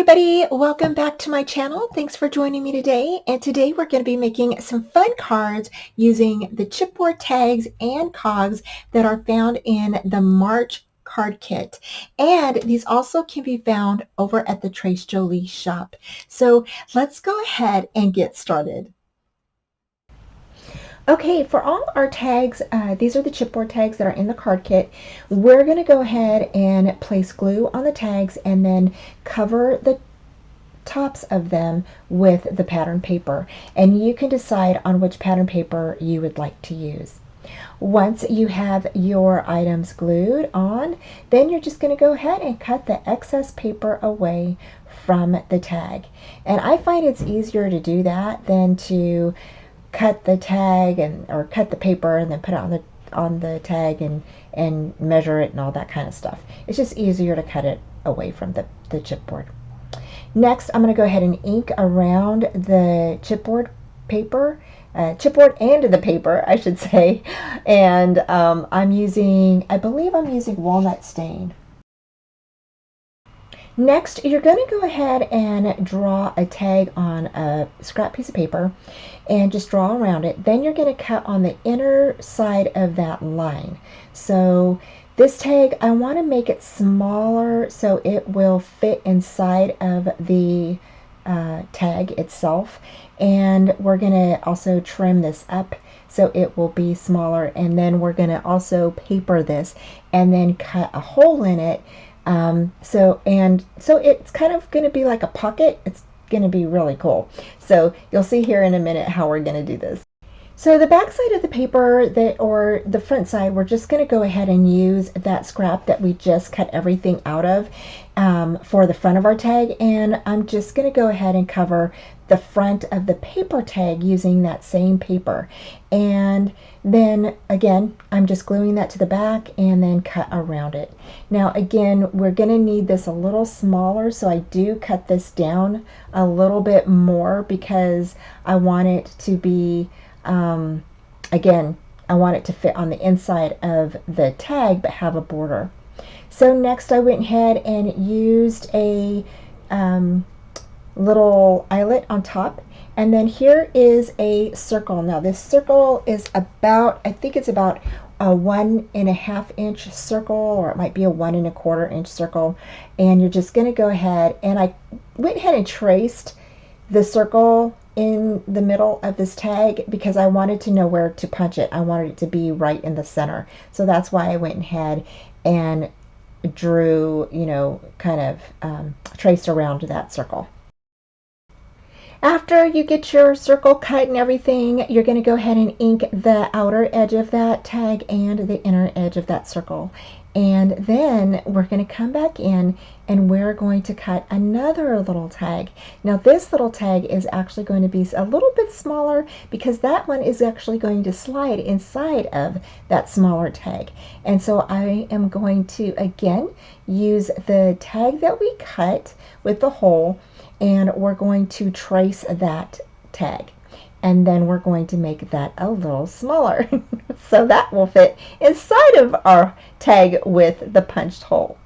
everybody, welcome back to my channel. Thanks for joining me today. And today we're going to be making some fun cards using the chipboard tags and cogs that are found in the March card kit. And these also can be found over at the Jolie shop. So let's go ahead and get started. Okay, for all our tags, these are the chipboard tags that are in the card kit. We're going to go ahead and place glue on the tags and then cover the tops of them with the pattern paper. And you can decide on which pattern paper you would like to use. Once you have your items glued on, then you're just going to go ahead and cut the excess paper away from the tag. And I find it's easier to do that than to cut the tag or cut the paper and then put it on the tag and measure it and all that kind of stuff. It's just easier to cut it away from the chipboard. Next, I'm going to go ahead and ink around the chipboard paper, chipboard and the paper, I should say. And I believe I'm using walnut stain. Next, you're going to go ahead and draw a tag on a scrap piece of paper and just draw around it. Then you're going to cut on the inner side of that line. So this tag, I want to make it smaller so it will fit inside of the tag itself. And we're going to also trim this up so it will be smaller. And then we're going to also paper this and then cut a hole in it. So it's kind of going to be like a pocket. It's going to be really cool. So you'll see here in a minute how we're going to do this. So the back side of the paper or the front side, we're just going to go ahead and use that scrap that we just cut everything out of for the front of our tag. And I'm just going to go ahead and cover the front of the paper tag using that same paper. And then again, I'm just gluing that to the back and then cut around it. Now again, we're going to need this a little smaller, so I do cut this down a little bit more because I want it to be again, I want it to fit on the inside of the tag but have a border. So next I went ahead and used a little eyelet on top, and then here is a circle. Now this circle is about, I think it's about a 1.5 inch circle, or it might be a 1.25 inch circle. And you're just going to go ahead, and I went ahead and traced the circle in the middle of this tag because I wanted to know where to punch it. I wanted it to be right in the center. So that's why I went ahead and drew, kind of traced around that circle. After you get your circle cut and everything, you're going to go ahead and ink the outer edge of that tag and the inner edge of that circle. And then we're going to come back in and we're going to cut another little tag. Now this little tag is actually going to be a little bit smaller because that one is actually going to slide inside of that smaller tag. And so I am going to again use the tag that we cut with the hole, and we're going to trace that tag. And then we're going to make that a little smaller so that will fit inside of our tag with the punched hole.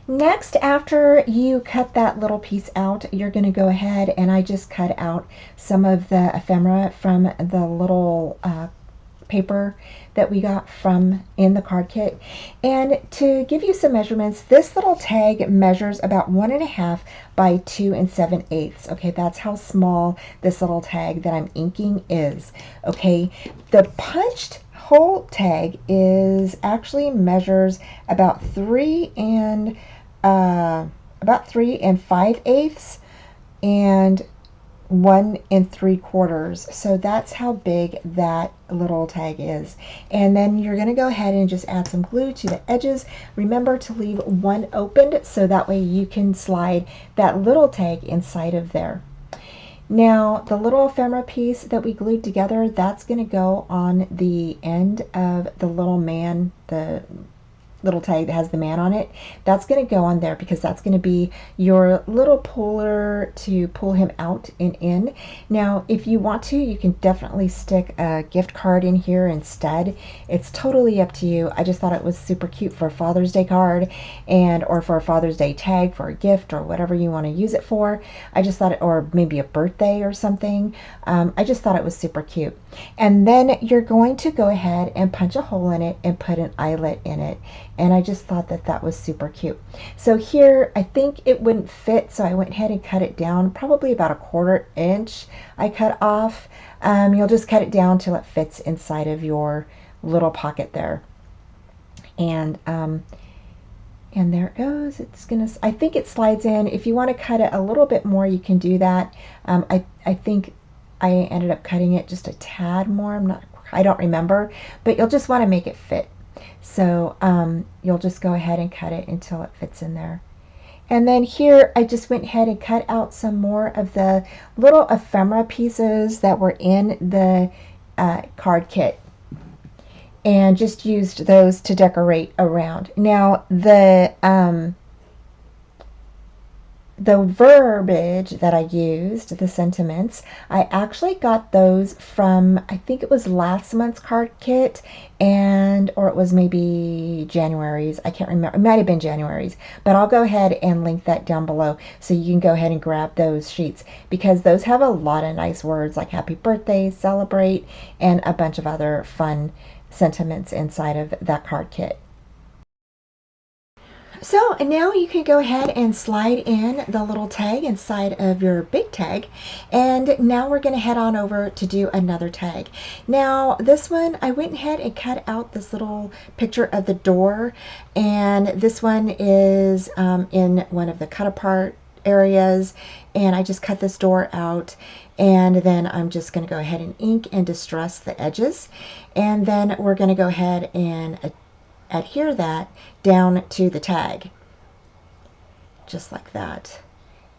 Next, after you cut that little piece out, you're going to go ahead, and I just cut out some of the ephemera from the little paper that we got from in the card kit. And to give you some measurements, this little tag measures about 1.5 by 2 7/8. Okay, that's how small this little tag that I'm inking is. Okay, the punched hole tag is actually measures about 3 5/8 and 1 3/4. So that's how big that little tag is. And then you're going to go ahead and just add some glue to the edges. Remember to leave one opened so that way you can slide that little tag inside of there. Now the little ephemera piece that we glued together, that's going to go on the end of the little man, the little tag that has the man on it, that's going to go on there because that's going to be your little puller to pull him out and in. Now, if you want to, you can definitely stick a gift card in here instead. It's totally up to you. I just thought it was super cute for a Father's Day card and or for a Father's Day tag for a gift or whatever you want to use it for. I just thought it, or maybe a birthday or something. I just thought it was super cute. And then you're going to go ahead and punch a hole in it and put an eyelet in it. And I just thought that that was super cute. So here, I think it wouldn't fit, so I went ahead and cut it down, probably about a 1/4 inch I cut off. You'll just cut it down till it fits inside of your little pocket there. And there it goes. It's gonna, I think it slides in. If you want to cut it a little bit more, you can do that. I think I ended up cutting it just a tad more. I don't remember, but you'll just want to make it fit. So you'll just go ahead and cut it until it fits in there. And then here I just went ahead and cut out some more of the little ephemera pieces that were in the card kit and just used those to decorate around. Now the verbiage that I used, the sentiments, I actually got those from, I think it was last month's card kit, or it was maybe January's. I can't remember. It might have been January's, but I'll go ahead and link that down below so you can go ahead and grab those sheets because those have a lot of nice words like happy birthday, celebrate, and a bunch of other fun sentiments inside of that card kit. So now you can go ahead and slide in the little tag inside of your big tag. And now we're going to head on over to do another tag. Now this one, I went ahead and cut out this little picture of the door. And this one is in one of the cut apart areas. And I just cut this door out. And then I'm just going to go ahead and ink and distress the edges. And then we're going to go ahead and adhere that down to the tag just like that.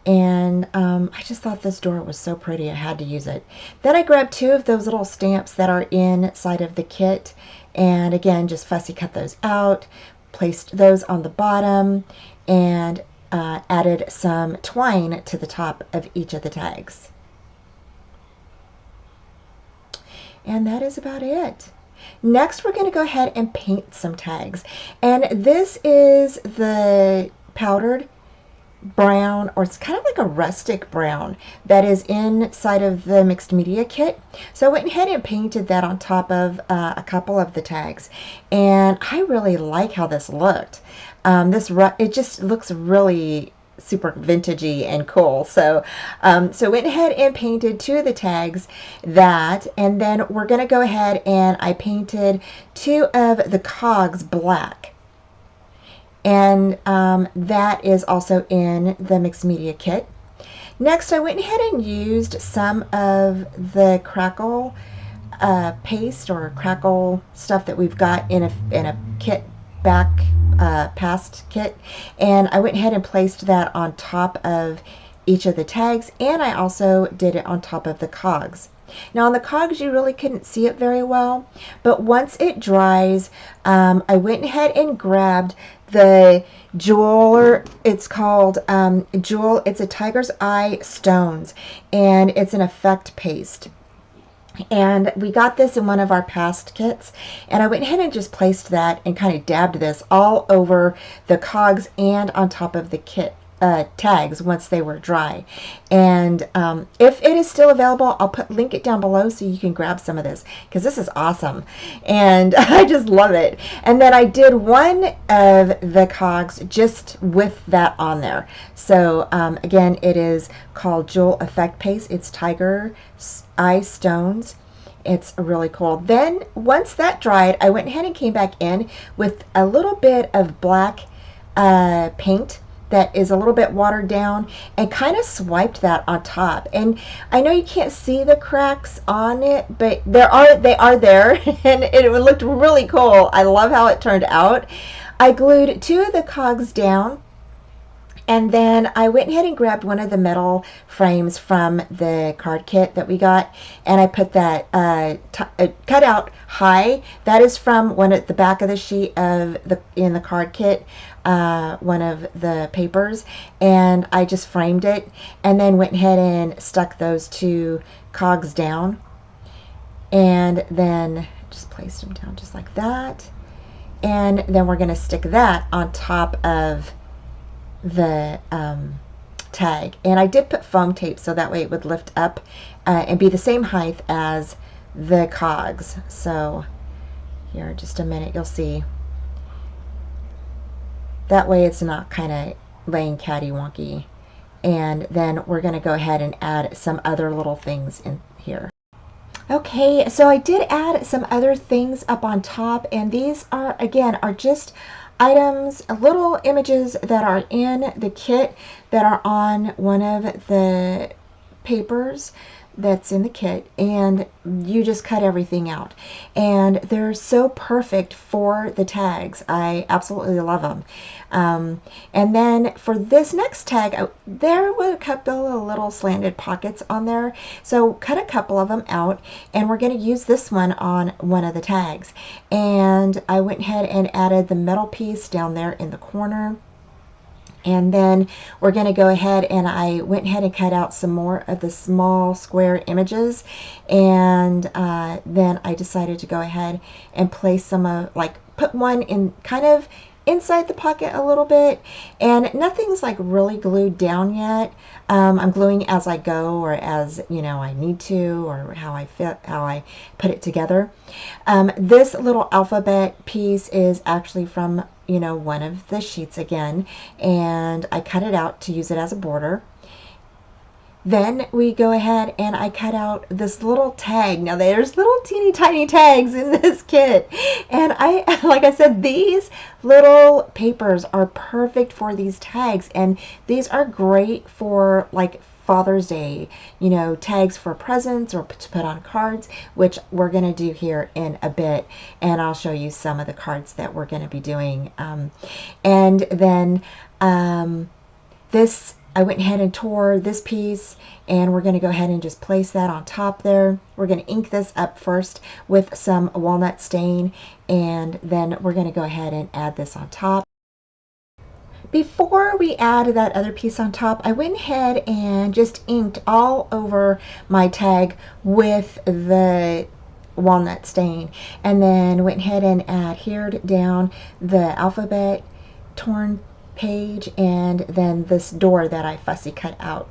And I just thought this door was so pretty I had to use it. Then I grabbed 2 of those little stamps that are inside of the kit and again just fussy cut those out, placed those on the bottom, and added some twine to the top of each of the tags. And that is about it. Next, we're going to go ahead and paint some tags. And this is the powdered brown, or it's kind of like a rustic brown that is inside of the mixed media kit. So I went ahead and painted that on top of a couple of the tags. And I really like how this looked. It just looks really super vintagey and cool. So went ahead and painted 2 of the tags that, and then we're going to go ahead and I painted 2 of the cogs black. And that is also in the mixed media kit. Next, I went ahead and used some of the crackle paste or crackle stuff that we've got in a kit back past kit, and I went ahead and placed that on top of each of the tags, and I also did it on top of the cogs. Now on the cogs you really couldn't see it very well, but once it dries, I went ahead and grabbed the Jolie, it's called Jolie, it's a tiger's eye stones, and it's an effect paste. And we got this in one of our past kits, and I went ahead and just placed that and kind of dabbed this all over the cogs and on top of the kit tags once they were dry. And if it is still available, I'll link it down below so you can grab some of this because this is awesome and I just love it. And then I did one of the cogs just with that on there. So again, it is called Jolie Effect Paste. It's Tiger Eye Stones. It's really cool. Then once that dried, I went ahead and came back in with a little bit of black paint that is a little bit watered down and kind of swiped that on top. And I know you can't see the cracks on it, but they are there and it looked really cool. I love how it turned out. I glued 2 of the cogs down And then I went ahead and grabbed one of the metal frames from the card kit that we got, and I put that cut out high. That is from one at the back of the sheet of in the card kit, one of the papers, and I just framed it, and then went ahead and stuck those two cogs down, and then just placed them down just like that, and then we're going to stick that on top of the tag. And I did put foam tape so that way it would lift up and be the same height as the cogs. So here in just a minute you'll see. That way it's not kind of laying catty-wonky. And then we're going to go ahead and add some other little things in here. Okay, so I did add some other things up on top, and these are, again, are just items, little images that are in the kit that are on one of the papers that's in the kit, and you just cut everything out, and they're so perfect for the tags. I absolutely love them. And then for this next tag, there were a couple of little slanted pockets on there, so cut a couple of them out, and we're going to use this one on one of the tags. And I went ahead and added the metal piece down there in the corner. And then we're going to go ahead, and I went ahead and cut out some more of the small square images, and then I decided to go ahead and place some of, like, put one in kind of inside the pocket a little bit, and nothing's like really glued down yet. I'm gluing as I go, or as you know I need to, or how I put it together. This little alphabet piece is actually from one of the sheets again, and I cut it out to use it as a border. Then we go ahead and I cut out this little tag. Now there's little teeny tiny tags in this kit, and like I said, these little papers are perfect for these tags, and these are great for like Father's Day, tags for presents or to put on cards, which we're going to do here in a bit, and I'll show you some of the cards that we're going to be doing. And then this, I went ahead and tore this piece, and we're going to go ahead and just place that on top there. We're going to ink this up first with some walnut stain, and then we're going to go ahead and add this on top. Before we add that other piece on top, I went ahead and just inked all over my tag with the walnut stain, and then went ahead and adhered down the alphabet torn page, and then this door that I fussy cut out.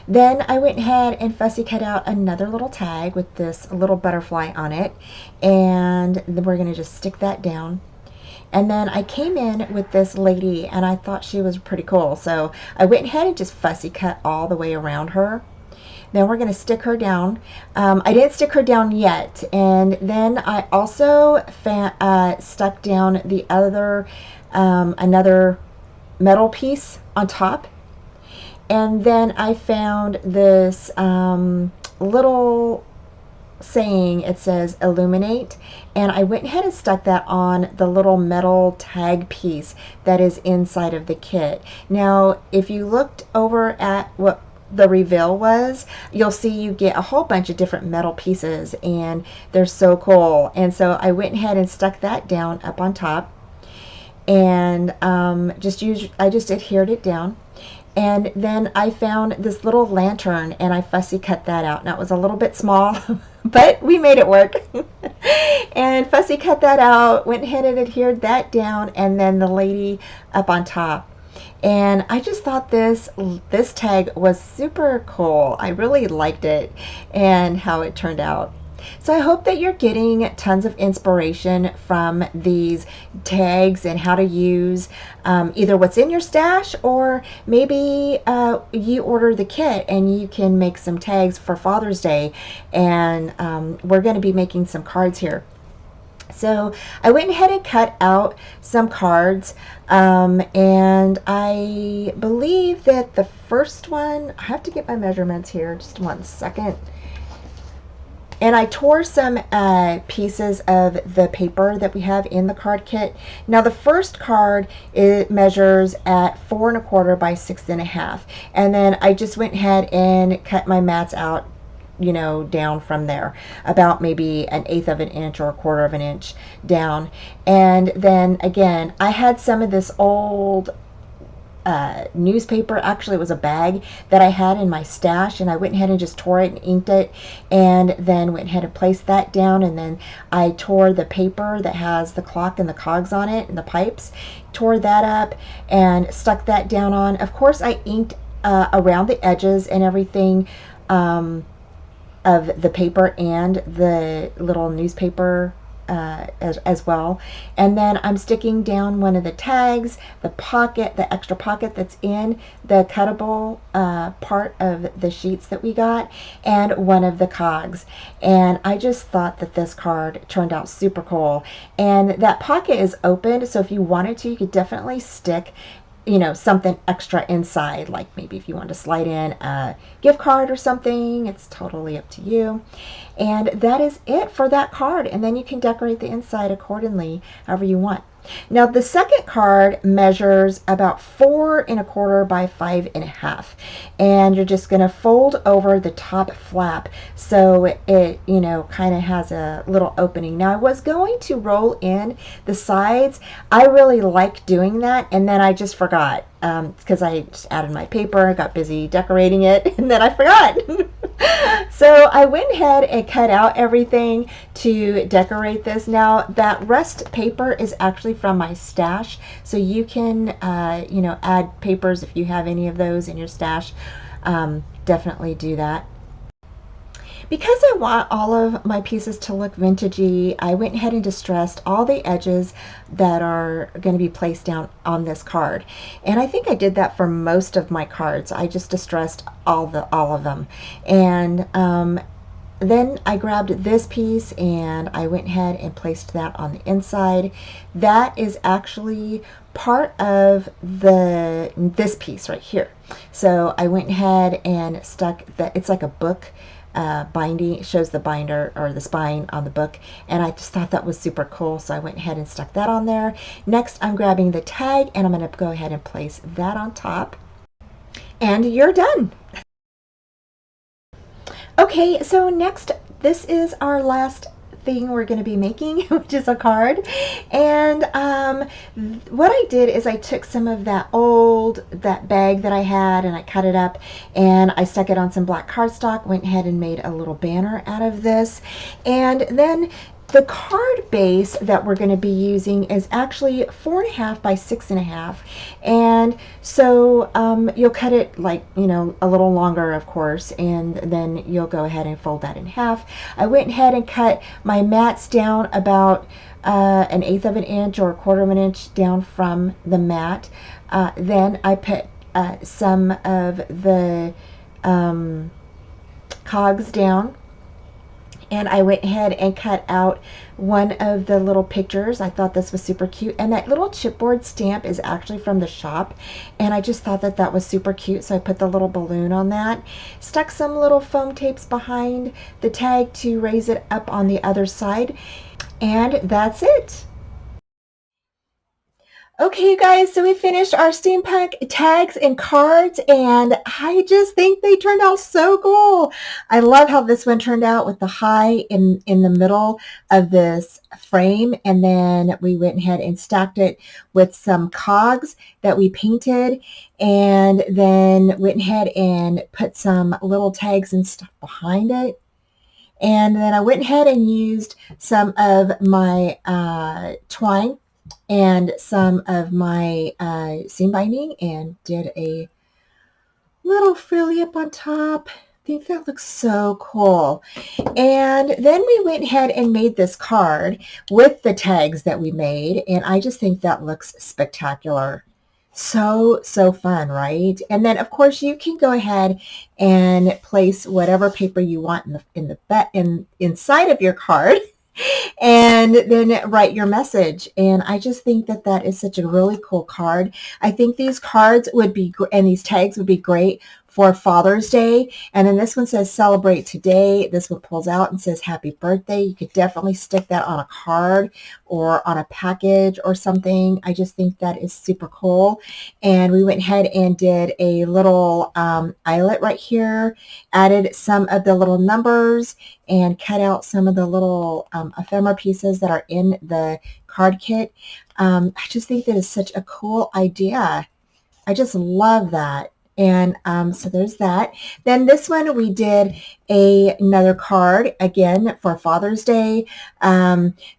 Then I went ahead and fussy cut out another little tag with this little butterfly on it, and then we're going to just stick that down. And then I came in with this lady, and I thought she was pretty cool, so I went ahead and just fussy cut all the way around her. Then we're going to stick her down. I didn't stick her down yet, and then I also stuck down the other another metal piece on top. And then I found this little saying, it says illuminate, and I went ahead and stuck that on the little metal tag piece that is inside of the kit. Now if you looked over at what the reveal was, you'll see you get a whole bunch of different metal pieces, and they're so cool. And so I went ahead and stuck that down up on top, and I just adhered it down. And then I found this little lantern, and I fussy cut that out. Now it was a little bit small, but we made it work. And fussy cut that out, went ahead and adhered that down, and then the lady up on top. And I just thought this tag was super cool. I really liked it and how it turned out. So I hope that you're getting tons of inspiration from these tags and how to use either what's in your stash, or maybe you order the kit and you can make some tags for Father's Day. And we're going to be making some cards here. So I went ahead and cut out some cards, and I believe that the first one, I have to get my measurements here, just one second. And I tore some pieces of the paper that we have in the card kit. Now the first card, it measures at 4¼ by 6½, and then I just went ahead and cut my mats out, you know, down from there, about maybe 1/8 of an inch or 1/4 of an inch down. And then again, I had some of this old newspaper. Actually, it was a bag that I had in my stash, and I went ahead and just tore it and inked it, and then went ahead and placed that down. And then I tore the paper that has the clock and the cogs on it and the pipes, tore that up and stuck that down on. Of course, I inked around the edges and everything of the paper and the little newspaper as well. And then I'm sticking down one of the tags, the pocket, the extra pocket that's in the cuttable part of the sheets that we got, and one of the cogs. And I just thought that this card turned out super cool. And that pocket is open, so if you wanted to, you could definitely stick, you know, something extra inside, like maybe if you want to slide in a gift card or something. It's totally up to you. And that is it for that card, and then you can decorate the inside accordingly, however you want. Now the second card measures about 4¼ by 5½, and you're just going to fold over the top flap so it, you know, kind of has a little opening. Now I was going to roll in the sides. I really like doing that, and then I just forgot because I just added my paper, got busy decorating it, and then I forgot. So I went ahead and cut out everything to decorate this. Now that rest paper is actually from my stash, so you can you know, add papers if you have any of those in your stash. Definitely do that. Because I want all of my pieces to look vintagey, I went ahead and distressed all the edges that are going to be placed down on this card. And I think I did that for most of my cards. I just distressed all of them. And then I grabbed this piece and I went ahead and placed that on the inside. That is actually part of this piece right here. So I went ahead and stuck that. It's like a book binding. It shows the binder or the spine on the book, and I just thought that was super cool, so I went ahead and stuck that on there. Next, I'm grabbing the tag and I'm going to go ahead and place that on top, and you're done. Okay, so next, this is our last thing we're going to be making, which is a card. And what I did is I took some of that bag that I had, and I cut it up and I stuck it on some black cardstock, went ahead and made a little banner out of this. And then the card base that we're going to be using is actually 4½ by 6½, and so you'll cut it, like, you know, a little longer, of course, and then you'll go ahead and fold that in half. I went ahead and cut my mats down about 1/8 of an inch or 1/4 of an inch down from the mat. Then I put some of the cogs down, and I went ahead and cut out one of the little pictures. I thought this was super cute, and that little chipboard stamp is actually from the shop, and I just thought that that was super cute, so I put the little balloon on that. Stuck some little foam tapes behind the tag to raise it up on the other side, and that's it. Okay, you guys, so we finished our steampunk tags and cards, and I just think they turned out so cool. I love how this one turned out with the high in the middle of this frame, and then we went ahead and stacked it with some cogs that we painted, and then went ahead and put some little tags and stuff behind it. And then I went ahead and used some of my twine and some of my seam binding and did a little frilly up on top. I think that looks so cool. And then we went ahead and made this card with the tags that we made, and I just think that looks spectacular. So fun, right? And then of course you can go ahead and place whatever paper you want inside of your card, and then write your message. And I just think that that is such a really cool card. I think these cards would be, and these tags would be great for Father's Day. And then this one says celebrate today. This one pulls out and says happy birthday. You could definitely stick that on a card or on a package or something. I just think that is super cool. And we went ahead and did a little eyelet right here, added some of the little numbers and cut out some of the little ephemera pieces that are in the card kit. I just think that is such a cool idea. I just love that. And so there's that. Then this one we did another card again for Father's Day.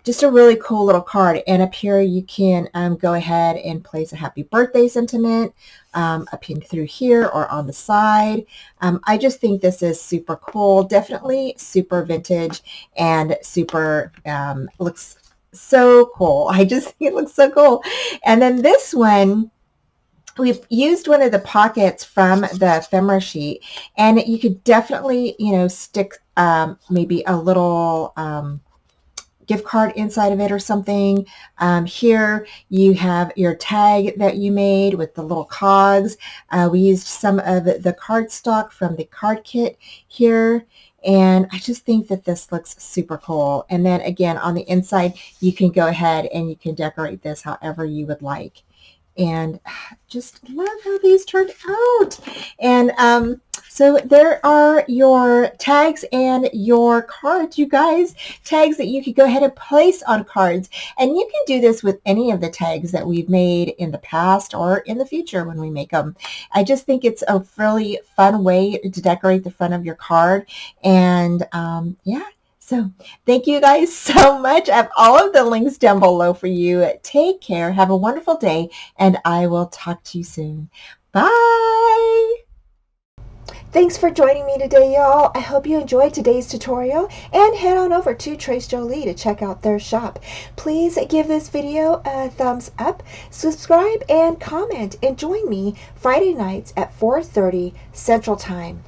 Just a really cool little card. And up here you can go ahead and place a happy birthday sentiment up in through here or on the side. I just think this is super cool. Definitely super vintage and super looks so cool. I just think it looks so cool. And then this one, we've used one of the pockets from the ephemera sheet, and you could definitely, you know, stick maybe a little gift card inside of it or something. Here you have your tag that you made with the little cogs. We used some of the cardstock from the card kit here. And I just think that this looks super cool. And then again, on the inside, you can go ahead and you can decorate this however you would like. And just love how these turned out. And so there are your tags and your cards, you guys. Tags that you could go ahead and place on cards. And you can do this with any of the tags that we've made in the past or in the future when we make them. I just think it's a really fun way to decorate the front of your card. And yeah. So thank you guys so much. I have all of the links down below for you. Take care. Have a wonderful day, and I will talk to you soon. Bye. Thanks for joining me today, y'all. I hope you enjoyed today's tutorial, and head on over to Trace Jolie to check out their shop. Please give this video a thumbs up, subscribe, and comment, and join me Friday nights at 4:30 Central Time.